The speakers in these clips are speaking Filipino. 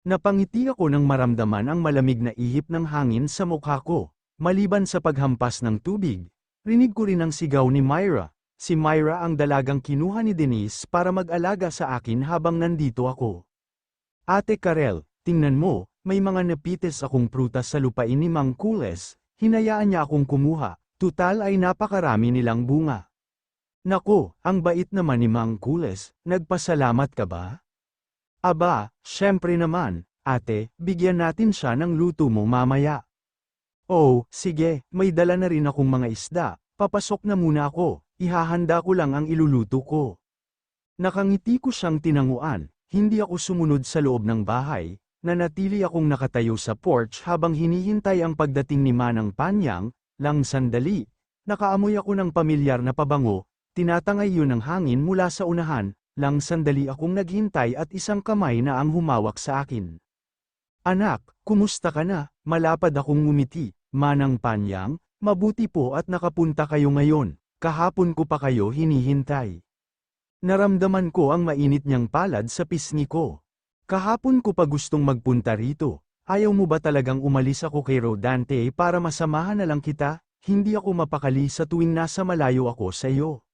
Napangiti ako nang maramdaman ang malamig na ihip ng hangin sa mukha ko. Maliban sa paghampas ng tubig, rinig ko rin ang sigaw ni Myra. Si Myra ang dalagang kinuha ni Denise para mag-alaga sa akin habang nandito ako. Ate Karel, tingnan mo, may mga napites akong prutas sa lupain ni Mang Kules, hinayaan niya akong kumuha, tutal ay napakarami nilang bunga. Nako, ang bait naman ni Mang Kules, nagpasalamat ka ba? Aba, syempre naman, ate, bigyan natin siya ng luto mo mamaya. Oh, sige, may dala na rin akong mga isda, papasok na muna ako, ihahanda ko lang ang iluluto ko. Nakangiti ko siyang tinanguan, hindi ako sumunod sa loob ng bahay, nanatili akong nakatayo sa porch habang hinihintay ang pagdating ni Manang Panyang, lang sandali, nakaamoy ako ng pamilyar na pabango, tinatangay yun ng hangin mula sa unahan, lang sandali akong naghintay at isang kamay na ang humawak sa akin. Anak, kumusta ka na? Malapad akong ngumiti, Manang Panyang, mabuti po at nakapunta kayo ngayon, kahapon ko pa kayo hinihintay. Naramdaman ko ang mainit niyang palad sa pisngi ko. Kahapon ko pa gustong magpunta rito, ayaw mo ba talagang umalis ako kay Rodante para masamahan na lang kita? Hindi ako mapakali sa tuwing nasa malayo ako sa iyo.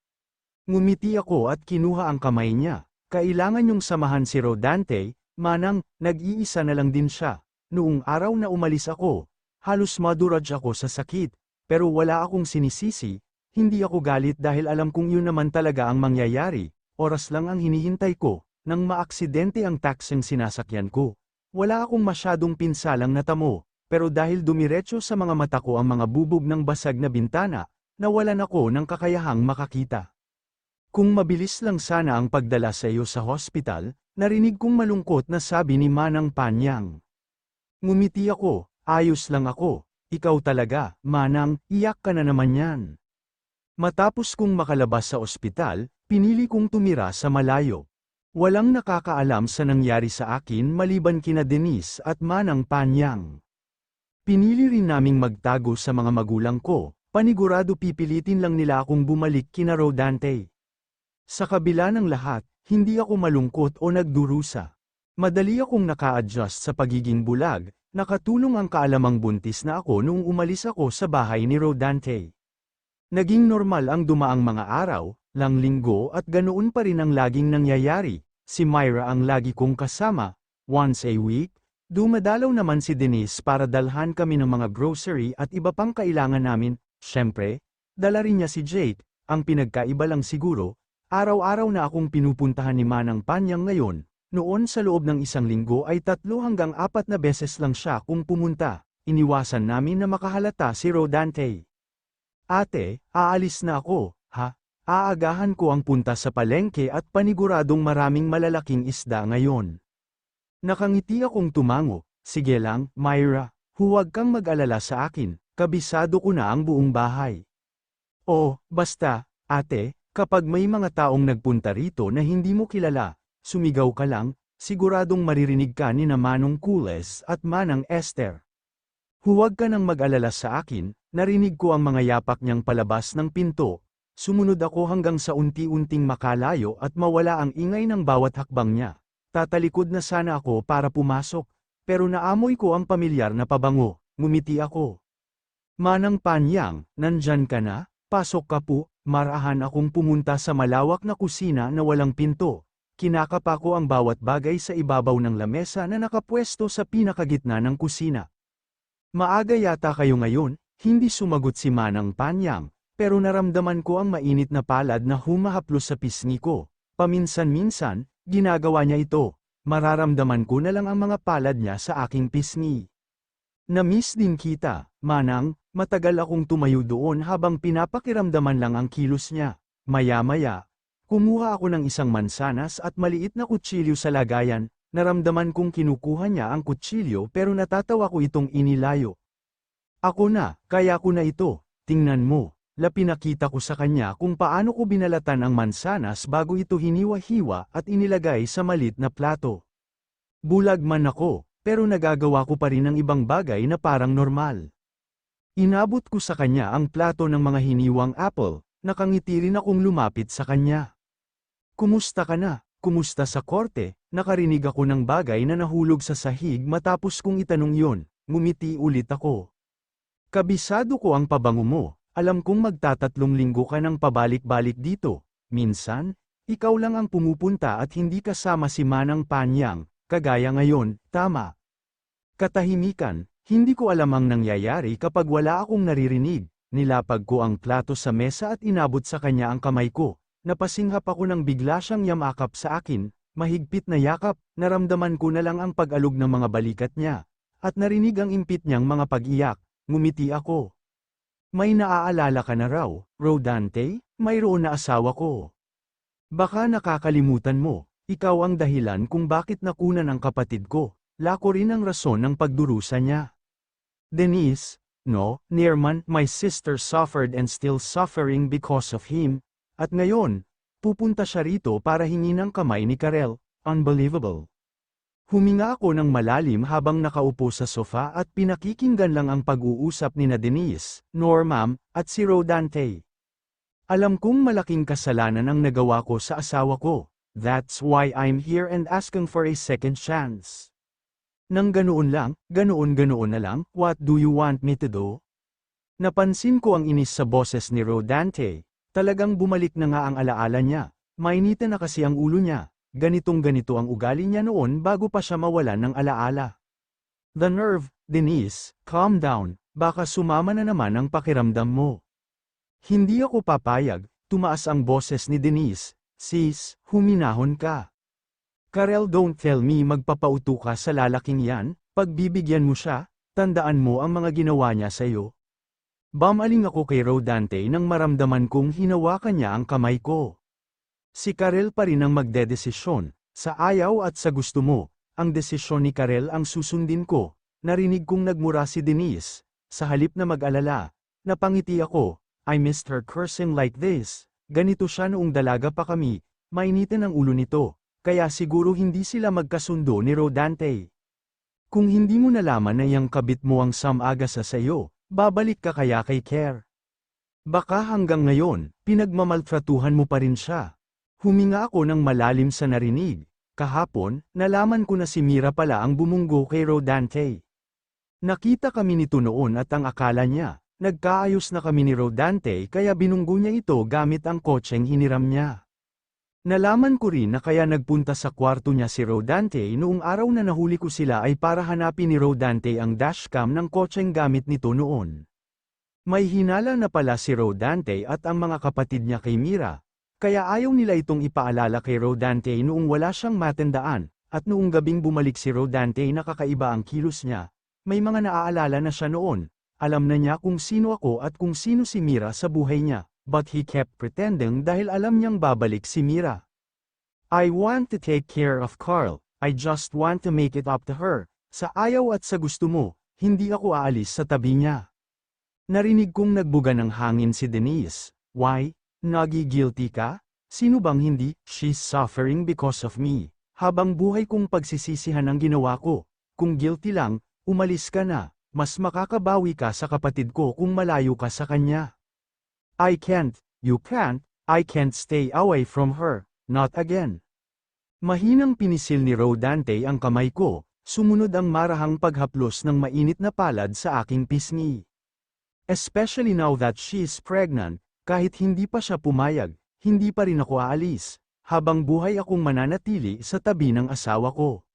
Ngumiti ako at kinuha ang kamay niya. Kailangan niyong samahan si Rodante, Manang, nag-iisa na lang din siya. Noong araw na umalis ako, halos maduraj ako sa sakit, pero wala akong sinisisi, hindi ako galit dahil alam kong yun naman talaga ang mangyayari, oras lang ang hinihintay ko, nang maaksidente ang taksing sinasakyan ko. Wala akong masyadong pinsalang natamo, pero dahil dumiretso sa mga mata ko ang mga bubog ng basag na bintana, nawalan ako ng kakayahang makakita. Kung mabilis lang sana ang pagdala sa iyo sa hospital, narinig kong malungkot na sabi ni Manang Panyang. Ngumiti ako, ayos lang ako, ikaw talaga, Manang, iyak ka na naman yan. Matapos kong makalabas sa ospital, pinili kong tumira sa malayo. Walang nakakaalam sa nangyari sa akin maliban kina Denise at Manang Panyang. Pinili rin naming magtago sa mga magulang ko, panigurado pipilitin lang nila akong bumalik kina Rodante. Sa kabila ng lahat, hindi ako malungkot o nagdurusa. Madali akong naka-adjust sa pagiging bulag, nakatulong ang kaalamang buntis na ako noong umalis ako sa bahay ni Rodante. Naging normal ang dumaang mga araw, lang linggo at ganoon pa rin ang laging nangyayari. Si Myra ang lagi kong kasama, once a week, dumadalaw naman si Denise para dalhan kami ng mga grocery at iba pang kailangan namin. Syempre, dala rin niya si Jake, ang pinagkaiba lang siguro, araw-araw na akong pinupuntahan ni Manang Panyang ngayon, noon sa loob ng isang linggo ay 3 hanggang 4 na beses lang siya kung pumunta, iniwasan namin na makahalata si Rodante. Ate, aalis na ako, ha? Aagahan ko ang punta sa palengke at paniguradong maraming malalaking isda ngayon. Nakangiti akong tumango, sige lang, Myra, huwag kang mag-alala sa akin, kabisado ko na ang buong bahay. Oh, basta, ate, kapag may mga taong nagpunta rito na hindi mo kilala, sumigaw ka lang, siguradong maririnig ka ni na Manong Kules at Manang Esther. Huwag ka nang mag-alala sa akin, narinig ko ang mga yapak niyang palabas ng pinto, sumunod ako hanggang sa unti-unting makalayo at mawala ang ingay ng bawat hakbang niya. Tatalikod na sana ako para pumasok, pero naamoy ko ang pamilyar na pabango, ngumiti ako. Manang Panyang, nandyan ka na? Pasok ka po, marahan akong pumunta sa malawak na kusina na walang pinto. Kinakapa ko ang bawat bagay sa ibabaw ng lamesa na nakapwesto sa pinakagitna ng kusina. Maaga yata kayo ngayon, hindi sumagot si Manang Panyang, pero naramdaman ko ang mainit na palad na humahaplos sa pisngi ko. Paminsan-minsan, ginagawa niya ito, mararamdaman ko na lang ang mga palad niya sa aking pisngi. Na-miss din kita, Manang, matagal akong tumayo doon habang pinapakiramdaman lang ang kilos niya. Maya-maya, kumuha ako ng isang mansanas at maliit na kutsilyo sa lagayan. Naramdaman kong kinukuha niya ang kutsilyo pero natatawa ko itong inilayo. Ako na, kaya ko na ito, tingnan mo. Pinakita ko sa kanya kung paano ko binalatan ang mansanas bago ito hiniwa-hiwa at inilagay sa malit na plato. Bulag man ako, pero nagagawa ko pa rin ang ibang bagay na parang normal. Inabot ko sa kanya ang plato ng mga hiniwang apple, nakangiti rin akong lumapit sa kanya. Kumusta ka na? kumusta sa korte? Nakarinig ako ng bagay na nahulog sa sahig matapos kong itanong yon, ngumiti ulit ako. Kabisado ko ang pabango mo, alam kong magtatatlong linggo ka nang pabalik-balik dito. Minsan, ikaw lang ang pumupunta at hindi kasama si Manang Panyang, kagaya ngayon, tama. Katahimikan, hindi ko alam ang nangyayari kapag wala akong naririnig. Nilapag ko ang plato sa mesa at inabot sa kanya ang kamay ko. Napasinghap ako nang bigla siyang yamakap sa akin, mahigpit na yakap, naramdaman ko na lang ang pag-alog ng mga balikat niya. At narinig ang impit niyang mga pag-iyak, ngumiti ako. May naaalala ka na raw, Rodante? Mayroon na asawa ko. Baka nakakalimutan mo, ikaw ang dahilan kung bakit nakunan ang kapatid ko, lako rin ang rason ng pagdurusa niya. Denise, no, Nearman, my sister suffered and still suffering because of him, at ngayon, pupunta siya rito para hingi ng kamay ni Karel, unbelievable. Huminga ako ng malalim habang nakaupo sa sofa at pinakikinggan lang ang pag-uusap ni na Denise, Normam, at si Rodante. Alam kong malaking kasalanan ang nagawa ko sa asawa ko, that's why I'm here and asking for a second chance. Nang ganoon na lang, what do you want me to do? Napansin ko ang inis sa boses ni Rodante, talagang bumalik na nga ang alaala niya, mainitan na kasi ang ulo niya, ganitong-ganito ang ugali niya noon bago pa siya mawalan ng alaala. The nerve, Denise, calm down, baka sumama na naman ang pakiramdam mo. Hindi ako papayag, tumaas ang boses ni Denise, sis, huminahon ka. Karel, don't tell me magpapauto ka sa lalaking yan, pagbibigyan mo siya, tandaan mo ang mga ginawa niya sa'yo. Bamaling ako kay Rodante nang maramdaman kong hinawakan niya ang kamay ko. Si Karel pa rin ang magdedesisyon, sa ayaw at sa gusto mo, ang desisyon ni Karel ang susundin ko, narinig kong nagmura si Denise, sa halip na mag-alala, napangiti ako, I missed her cursing like this, ganito siya noong dalaga pa kami, mainitin ang ulo nito. Kaya siguro hindi sila magkasundo ni Rodante. Kung hindi mo nalaman na yang kabit mo ang samaga sa sayo, babalik ka kaya kay Care. Baka hanggang ngayon, pinagmamaltratuhan mo pa rin siya. Huminga ako ng malalim sa narinig. Kahapon, nalaman ko na si Mira pala ang bumunggo kay Rodante. Nakita kami nito noon at ang akala niya, nagkaayos na kami ni Rodante kaya binunggo niya ito gamit ang kotseng hiniram niya. Nalaman ko rin na kaya nagpunta sa kwarto niya si Rodante noong araw na nahuli ko sila ay para hanapin ni Rodante ang dashcam ng kotseng gamit nito noon. May hinala na pala si Rodante at ang mga kapatid niya kay Mira, kaya ayaw nila itong ipaalala kay Rodante noong wala siyang matandaan, at noong gabing bumalik si Rodante nakakaiba ang kilos niya, may mga naaalala na siya noon, alam na niya kung sino ako at kung sino si Mira sa buhay niya. But he kept pretending dahil alam niyang babalik si Mira. I want to take care of Carl, I just want to make it up to her. Sa ayaw at sa gusto mo, hindi ako aalis sa tabi niya. Narinig kong nagbuga ng hangin si Denise. Why? Nagi-guilty ka? Sino bang hindi? She's suffering because of me. Habang buhay kong pagsisisihan ang ginawa ko. Kung guilty lang, umalis ka na. Mas makakabawi ka sa kapatid ko kung malayo ka sa kanya. I can't, you can't, I can't stay away from her, not again. Mahinang pinisil ni Rodante ang kamay ko, sumunod ang marahang paghaplos ng mainit na palad sa aking pisngi. Especially now that she is pregnant, kahit hindi pa siya pumayag, hindi pa rin ako aalis, habang buhay akong mananatili sa tabi ng asawa ko.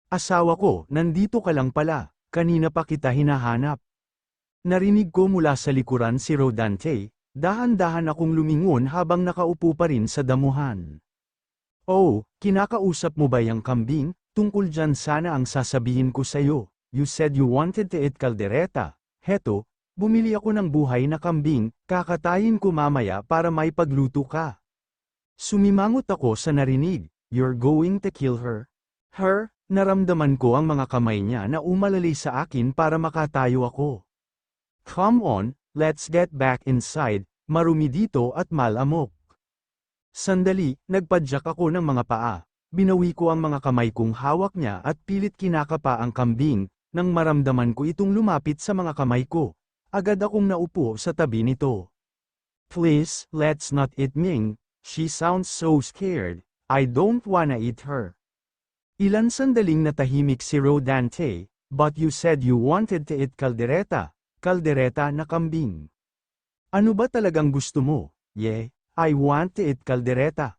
Asawa ko, nandito ka lang pala, kanina pa kita hinahanap. Narinig ko mula sa likuran si Rodante. Dahan-dahan akong lumingon habang nakaupo pa rin sa damuhan. Oh, kinakausap mo ba yung kambing? Tungkol dyan sana ang sasabihin ko sa'yo. You said you wanted to eat caldereta. Heto, bumili ako ng buhay na kambing, kakatayin ko mamaya para may pagluto ka. Sumimangot ako sa narinig, you're going to kill her? Her? Naramdaman ko ang mga kamay niya na umalalay sa akin para makatayo ako. Come on. Let's get back inside, marumi dito at malamok. Sandali, nagpadyak ako ng mga paa. Binawi ko ang mga kamay kong hawak niya at pilit kinakapa ang kambing, nang maramdaman ko itong lumapit sa mga kamay ko. Agad akong naupo sa tabi nito. Please, let's not eat Ming, she sounds so scared. I don't wanna eat her. Ilan sandaling natahimik si Rodante, but you said you wanted to eat caldereta, caldereta na kambing. Ano ba talagang gusto mo? Yeah, I want to eat caldereta.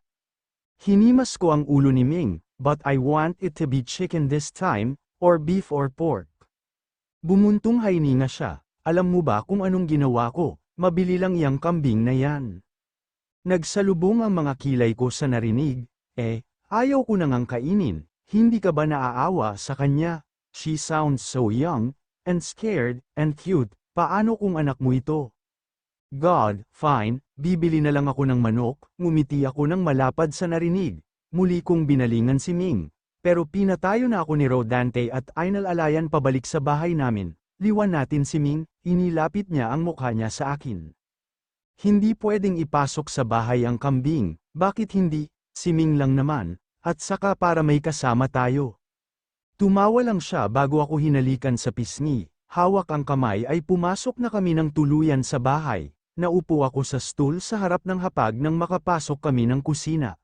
Hinimas ko ang ulo ni Ming, but I want it to be chicken this time, or beef or pork. Bumuntong hininga siya. Alam mo ba kung anong ginawa ko? Mabili lang yang kambing na yan. Nagsalubong ang mga kilay ko sa narinig, ayaw ko nang kainin, hindi ka ba naaawa sa kanya? She sounds so young, and scared, and cute, paano kung anak mo ito? God, fine, bibili na lang ako ng manok, ngumiti ako ng malapad sa narinig. Muli kong binalingan si Ming, pero pinatayo na ako ni Rodante at inalalayan pabalik sa bahay namin. Liwan natin si Ming, inilapit niya ang mukha niya sa akin. Hindi pwedeng ipasok sa bahay ang kambing, bakit hindi? Si Ming lang naman, at saka para may kasama tayo. Tumawa lang siya bago ako hinalikan sa pisngi, hawak ang kamay ay pumasok na kami ng tuluyan sa bahay. Naupo ako sa stool sa harap ng hapag nang makapasok kami ng kusina.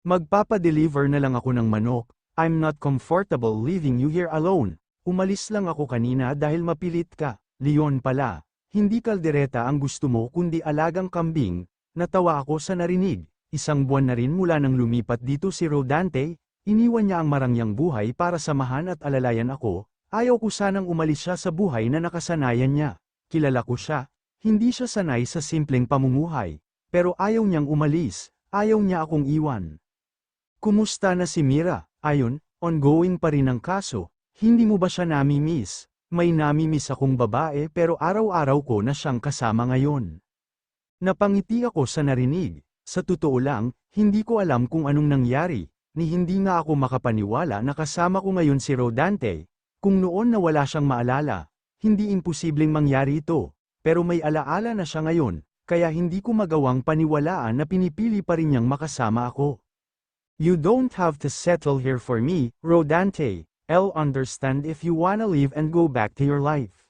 Magpapadeliver na lang ako ng manok, I'm not comfortable leaving you here alone. Umalis lang ako kanina dahil mapilit ka, Leon pala. Hindi kaldereta ang gusto mo kundi alagang kambing. Natawa ako sa narinig. Isang buwan na rin mula nang lumipat dito si Rodante, iniwan niya ang marangyang buhay para samahan at alalayan ako. Ayaw ko sanang umalis siya sa buhay na nakasanayan niya. Kilala ko siya, hindi siya sanay sa simpleng pamumuhay. Pero ayaw niyang umalis, ayaw niya akong iwan. Kumusta na si Mira? Ayon, ongoing pa rin ang kaso. Hindi mo ba siya nami-miss? May nami-miss akong babae pero araw-araw ko na siyang kasama ngayon. Napangiti ako sa narinig. Sa totoo lang, hindi ko alam kung anong nangyari, ni hindi nga ako makapaniwala na kasama ko ngayon si Rodante. Kung noon na wala siyang maalala, hindi imposibleng mangyari ito, pero may alaala na siya ngayon, kaya hindi ko magawang paniwalaan na pinipili pa rin niyang makasama ako. You don't have to settle here for me, Rodante. I'll understand if you wanna leave and go back to your life.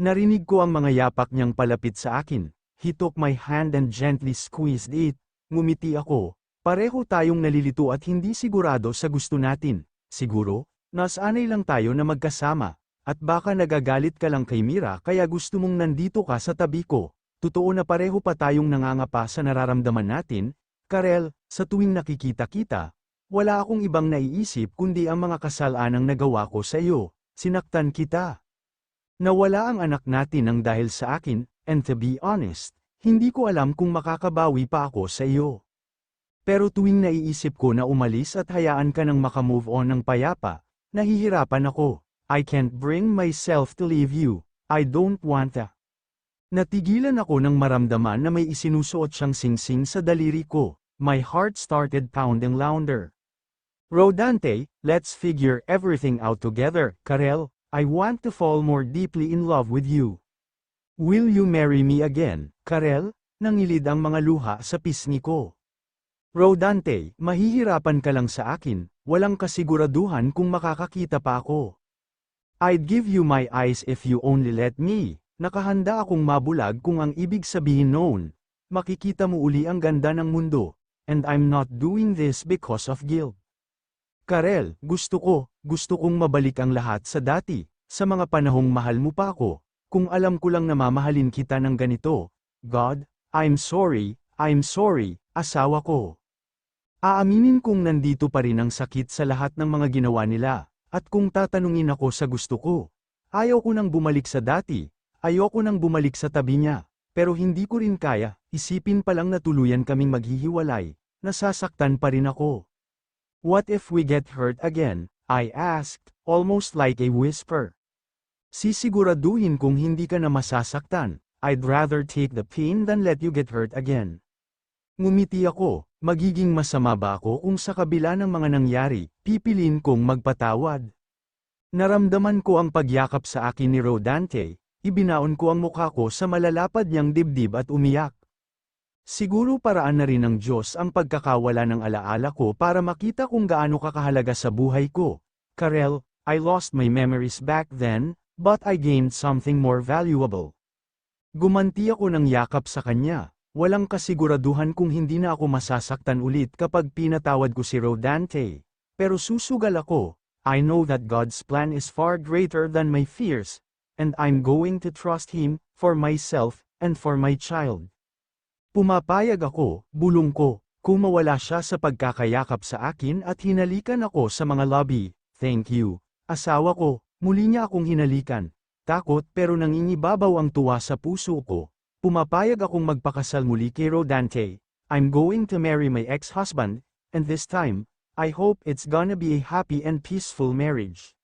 Narinig ko ang mga yapak niyang palapit sa akin. He took my hand and gently squeezed it. Ngumiti ako. Pareho tayong nalilito at hindi sigurado sa gusto natin. Siguro, nasanay lang tayo na magkasama. At baka nagagalit ka lang kay Mira kaya gusto mong nandito ka sa tabi ko. Totoo na pareho pa tayong nangangapa sa nararamdaman natin. Karel, sa tuwing nakikita kita, wala akong ibang naiisip kundi ang mga kasalanang nagawa ko sa iyo. Sinaktan kita. Nawala ang anak natin nang dahil sa akin, and to be honest, hindi ko alam kung makakabawi pa ako sa iyo. Pero tuwing naiisip ko na umalis at hayaan ka nang makamove on ng payapa, nahihirapan ako. I can't bring myself to leave you. I don't want to. Natigilan ako nang maramdaman na may isinusuot siyang singsing sa daliri ko. My heart started pounding louder. Rodante, let's figure everything out together, Karel. I want to fall more deeply in love with you. Will you marry me again, Karel? Nangilid ang mga luha sa pisngi ko. Rodante, mahihirapan ka lang sa akin, walang kasiguraduhan kung makakakita pa ako. I'd give you my eyes if you only let me. Nakahanda akong mabulag kung ang ibig sabihin noon. Makikita mo uli ang ganda ng mundo. And I'm not doing this because of guilt. Karel, gusto kong mabalik ang lahat sa dati, sa mga panahong mahal mo pa ako, kung alam ko lang na mamahalin kita ng ganito. God, I'm sorry, asawa ko. Aaminin kong nandito pa rin ang sakit sa lahat ng mga ginawa nila, at kung tatanungin ako sa gusto ko, ayaw ko nang bumalik sa dati, ayoko nang bumalik sa tabi niya, pero hindi ko rin kaya, isipin pa lang na tuluyan kaming maghihiwalay, nasasaktan pa rin ako. What if we get hurt again? I asked, almost like a whisper. Sisiguraduhin kong hindi ka na masasaktan. I'd rather take the pain than let you get hurt again. Ngumiti ako, magiging masama ba ako kung sa kabila ng mga nangyari, pipiliin kong magpatawad? Naramdaman ko ang pagyakap sa akin ni Rodante, ibinaon ko ang mukha ko sa malalapad niyang dibdib at umiyak. Siguro paraan na rin ng Diyos ang pagkakawala ng alaala ko para makita kung gaano kakahalaga sa buhay ko. Karel, I lost my memories back then, but I gained something more valuable. Gumanti ako ng yakap sa kanya. Walang kasiguraduhan kung hindi na ako masasaktan ulit kapag pinatawad ko si Rodante. Pero susugal ako, I know that God's plan is far greater than my fears, and I'm going to trust Him, for myself, and for my child. Pumapayag ako, bulong ko, kung mawala siya sa pagkakayakap sa akin at hinalikan ako sa mga lobby. Thank you. Asawa ko, muli niya akong hinalikan. Takot pero nangingibabaw ang tuwa sa puso ko. Pumapayag akong magpakasal muli kay Rodante. I'm going to marry my ex-husband, and this time, I hope it's gonna be a happy and peaceful marriage.